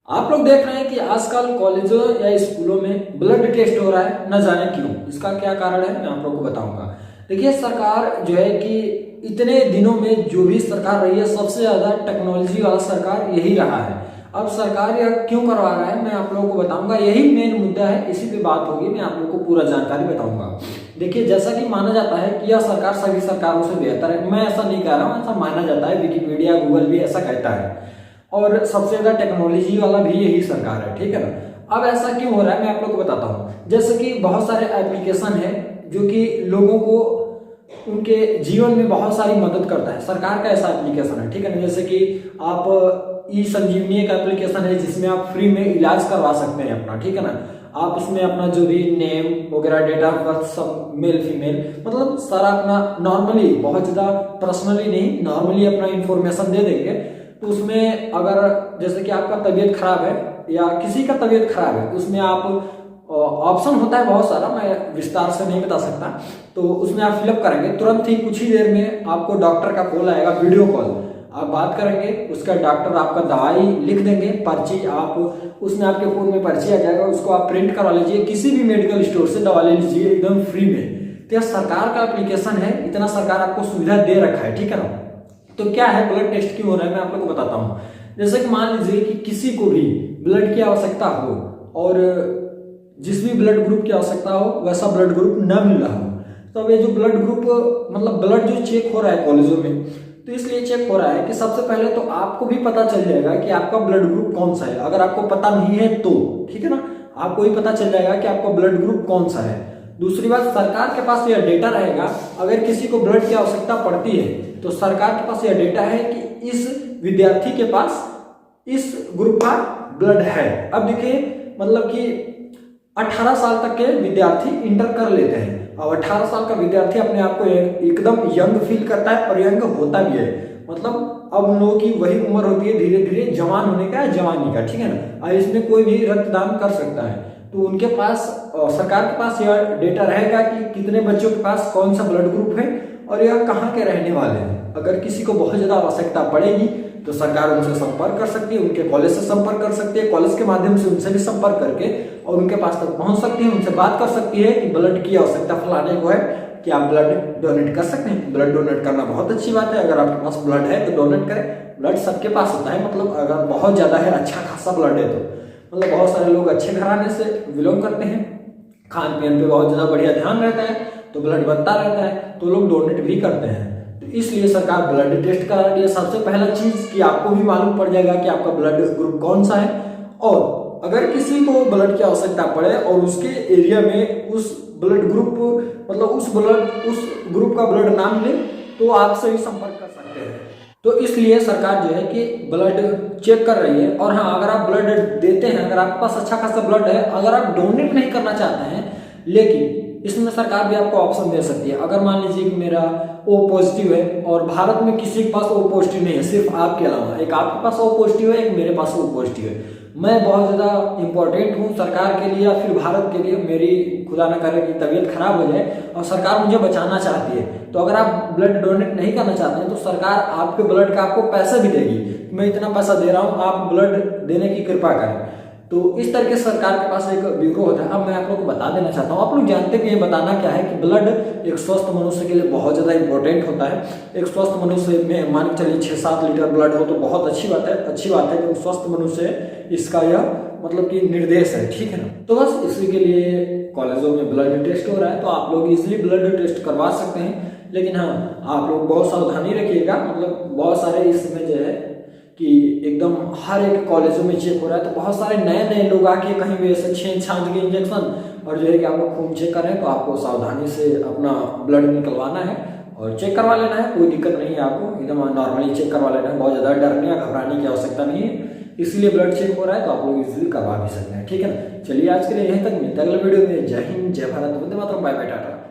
आप लोग देख रहे हैं कि आजकल कॉलेजों या स्कूलों में ब्लड टेस्ट हो रहा है, न जाने क्यों। इसका क्या कारण है मैं आप लोग को बताऊंगा। देखिए, सरकार जो है कि इतने दिनों में जो भी सरकार रही है, सबसे ज्यादा टेक्नोलॉजी वाला सरकार यही रहा है। अब सरकार यह क्यों करवा रहा है मैं आप लोगों को बताऊंगा। यही मेन मुद्दा है, इसी पे बात होगी, मैं आप लोग को पूरा जानकारी बताऊंगा। देखिए, जैसा कि माना जाता है कि यह सरकार सभी सरकारों से बेहतर है, मैं ऐसा नहीं कह रहा हूँ, ऐसा माना जाता है। विकिपीडिया, गूगल भी ऐसा कहता है और सबसे ज्यादा टेक्नोलॉजी वाला भी यही सरकार है, ठीक है ना। अब ऐसा क्यों हो रहा है मैं आप लोग को बताता हूँ। जैसे कि बहुत सारे एप्लीकेशन है जो कि लोगों को उनके जीवन में बहुत सारी मदद करता है। सरकार का ऐसा एप्लीकेशन है, ठीक है ना। जैसे कि आप ई संजीवनी एक एप्लीकेशन है जिसमें आप फ्री में इलाज करवा सकते हैं अपना, ठीक है ना। आप उसमें अपना जो भी नेम वगैरह, डेट ऑफ बर्थ, सब मेल फीमेल, मतलब सारा अपना नॉर्मली, बहुत ज्यादा पर्सनली नहीं, नॉर्मली अपना इंफॉर्मेशन दे देंगे। तो उसमें अगर जैसे कि आपका तबीयत खराब है या किसी का तबीयत खराब है, तो उसमें आप ऑप्शन होता है बहुत सारा, मैं विस्तार से नहीं बता सकता। तो उसमें आप फिलअप करेंगे, तुरंत ही कुछ ही देर में आपको डॉक्टर का कॉल आएगा, वीडियो कॉल। आप बात करेंगे, उसका डॉक्टर आपका दवाई लिख देंगे, पर्ची आप उसमें आपके फोन में पर्ची आ जाएगा, उसको आप प्रिंट करवा लीजिए, किसी भी मेडिकल स्टोर से दवा ले लीजिए एकदम फ्री में। तो यह सरकार का एप्लीकेशन है, इतना सरकार आपको सुविधा दे रखा है, ठीक है ना। तो क्या है, ब्लड टेस्ट क्यों हो रहा है मैं आप लोग को बताता हूँ। जैसे कि मान लीजिए कि किसी को भी ब्लड की आवश्यकता हो और जिस भी ब्लड ग्रुप की आवश्यकता हो वैसा ब्लड ग्रुप न मिल रहा हो, तो अब ये जो ब्लड ग्रुप, मतलब ब्लड जो चेक हो रहा है कॉलेजों में, तो इसलिए चेक हो रहा है कि सबसे पहले तो आपको भी पता चल जाएगा कि आपका ब्लड ग्रुप कौन सा है। अगर आपको पता नहीं है तो ठीक है ना, आपको भी पता चल जाएगा कि आपका ब्लड ग्रुप कौन सा है। दूसरी बात, सरकार के पास यह डेटा रहेगा, अगर किसी को ब्लड की आवश्यकता पड़ती है तो सरकार के पास यह डेटा है कि इस विद्यार्थी के पास इस ग्रुप का ब्लड है। अब देखिए, मतलब कि 18 साल तक के विद्यार्थी इंटर कर लेते हैं। अब 18 साल का विद्यार्थी अपने आप को एकदम यंग फील करता है और यंग होता भी है। मतलब अब उन लोगों की वही उम्र होती है धीरे धीरे जवान होने का, जवानी का, ठीक है ना। और इसमें कोई भी रक्तदान कर सकता है। तो उनके पास, सरकार के पास यह डेटा रहेगा कि कितने बच्चों के पास कौन सा ब्लड ग्रुप है और यह कहाँ के रहने वाले हैं। अगर किसी को बहुत ज्यादा आवश्यकता पड़ेगी तो सरकार उनसे संपर्क कर सकती है, उनके कॉलेज से संपर्क कर सकती है, कॉलेज के माध्यम से उनसे भी संपर्क करके और उनके पास तक पहुंच सकती है, उनसे बात कर सकती है कि ब्लड की आवश्यकता फलाने को है कि आप ब्लड डोनेट कर सकते हैं। ब्लड डोनेट करना बहुत अच्छी बात है, अगर आपके पास ब्लड है तो डोनेट करें। ब्लड सबके पास होता है, मतलब अगर बहुत ज्यादा है, अच्छा खासा ब्लड है तो, मतलब बहुत सारे लोग अच्छे घराने से बिलोंग करते हैं, खान पीन पे बहुत ज्यादा बढ़िया ध्यान रहता है, तो ब्लड बनता रहता है, तो लोग डोनेट भी करते हैं। तो इसलिए सरकार ब्लड टेस्ट करा रही है। सबसे पहला चीज कि आपको भी मालूम पड़ जाएगा कि आपका ब्लड ग्रुप कौन सा है, और अगर किसी को ब्लड की आवश्यकता पड़े और उसके एरिया में उस ब्लड ग्रुप, मतलब उस ग्रुप का ब्लड ना मिले तो आपसे भी संपर्क कर सकते हैं। तो इसलिए सरकार जो है कि ब्लड चेक कर रही है। और हाँ, अगर आप ब्लड देते हैं, अगर आपके पास अच्छा खासा ब्लड है, अगर आप डोनेट नहीं करना चाहते हैं, लेकिन इसमें सरकार भी आपको ऑप्शन दे सकती है। अगर मान लीजिए कि मेरा ओ पॉजिटिव है और भारत में किसी के पास ओ पॉजिटिव नहीं है, सिर्फ आपके अलावा, एक आपके पास ओ पॉजिटिव है, एक मेरे पास ओ पॉजिटिव है, मैं बहुत ज्यादा इंपॉर्टेंट हूँ सरकार के लिए या फिर भारत के लिए, मेरी खुदा ना करे कि तबीयत खराब हो जाए और सरकार मुझे बचाना चाहती है, तो अगर आप ब्लड डोनेट नहीं करना चाहते हैं तो सरकार आपके ब्लड का आपको पैसा भी देगी। मैं इतना पैसा दे रहा हूँ, आप ब्लड देने की कृपा करें। तो इस तरह सरकार के पास एक ब्यूरो होता है। अब मैं आप लोग को बता देना चाहता हूँ, आप लोग जानते भी हैं, बताना क्या है कि ब्लड एक स्वस्थ मनुष्य के लिए बहुत ज्यादा इंपॉर्टेंट होता है। एक स्वस्थ मनुष्य में मान के चलिए 6-7 लीटर ब्लड हो तो बहुत अच्छी बात है, अच्छी बात है कि स्वस्थ मनुष्य है, इसका यह मतलब कि निर्देश है, ठीक है ना। तो बस इसी के लिए कॉलेजों में ब्लड टेस्ट हो रहा है, तो आप लोग इजिली ब्लड टेस्ट करवा सकते हैं। लेकिन हाँ, आप लोग बहुत सावधानी रखिएगा, मतलब बहुत सारे इस समय जो है कि एकदम हर एक कॉलेजों में चेक हो रहा है, तो बहुत सारे नए नए लोग आके कहीं भी ऐसे छेद छांद के इंजेक्शन और जो है कि आपको खून चेक कर रहे हैं, तो आपको सावधानी से अपना ब्लड निकलवाना है और चेक करवा लेना है। कोई दिक्कत नहीं है, आपको एकदम नॉर्मली चेक करवा लेना है, बहुत ज्यादा डरने या घबराने की आवश्यकता नहीं है। इसलिए ब्लड चेक हो रहा है तो आप लोग इजिली करवा भी सकते हैं, ठीक है ना। चलिए आज के लिए यहीं तक, मिलते हैं अगले वीडियो में। जय हिंद, जय भारत, वंदे मातरम, बाय बाय, टाटा।